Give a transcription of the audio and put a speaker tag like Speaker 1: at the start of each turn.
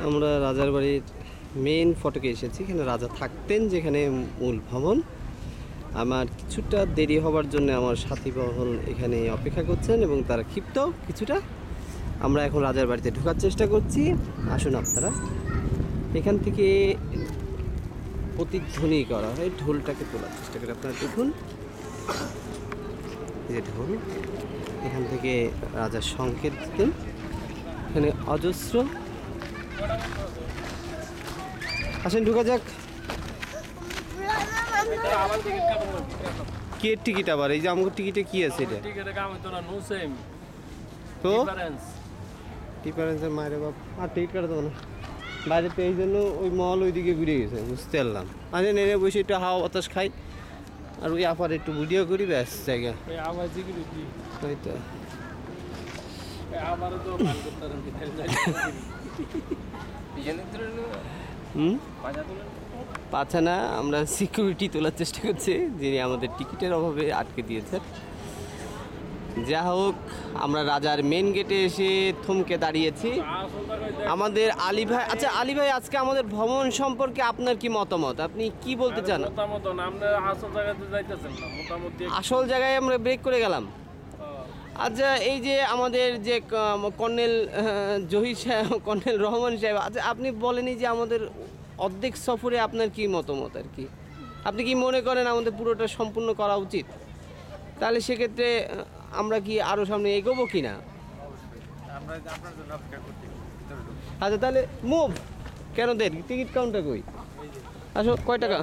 Speaker 1: আমরা রাজার বাড়ির মেইন ফটকে এসেছি। এখানে রাজা থাকতেন, যেখানে মূল ভবন। আমার কিছুটা দেরি হবার জন্য আমার সাথী বহন এখানে অপেক্ষা করছেন এবং তারা ক্ষিপ্ত কিছুটা। আমরা এখন রাজার বাড়িতে ঢোকার চেষ্টা করছি। আসুন আপনারা, এখান থেকে প্রতিধ্বনি করা হয়, ঢোলটাকে তোলার চেষ্টা করে। আপনারা দেখুন, এই যে ঢোল, এখান থেকে রাজার সংকেত দিতেন। এখানে অজস্র, আসেন ঢুকা যাক। কে টিকিট আবার? এই যে আমার টিকিটে কি আছে এটা? তো ডিফারেন্সের মায়ের বাপ আর টিকিট কাটা দেবো না বাইরে তো, এই জন্য ওই মল ওইদিকে ঘুরে গেছে, বুঝতে পারলাম। আচ্ছা নেড়ে বসে একটু হাওয়া বাতাস খাই আর ওই আপার একটু ভিডিও করি, ব্যাস জায়গা। ওই তো পাচ্ছা না, আমরা সিকিউরিটি তোলার চেষ্টা করছি, যিনি আমাদের টিকিটের অভাবে আটকে দিয়েছেন। যা হোক, আমরা রাজার মেন গেটে এসে থমকে দাঁড়িয়েছি। আমাদের আলী ভাই, আচ্ছা আলী ভাই, আজকে আমাদের ভ্রমণ সম্পর্কে আপনার কি মতামত? আপনি কি বলতে চান? আসল জায়গায় আমরা ব্রেক করে গেলাম। আচ্ছা, এই যে আমাদের যে কর্নেল জহির সাহেব, কর্নেল রহমান সাহেব, আচ্ছা আপনি বলেনই যে আমাদের অর্ধেক সফরে আপনার কি মতামত আর কি? আপনি কি মনে করেন আমাদের পুরোটা সম্পূর্ণ করা উচিত? তাহলে সেক্ষেত্রে আমরা কি আরও সামনে এগোবো কি না? আচ্ছা তাহলে মুভ কেন দেন? টিকিট কাউন্টার কই? আসো, কয় টাকা?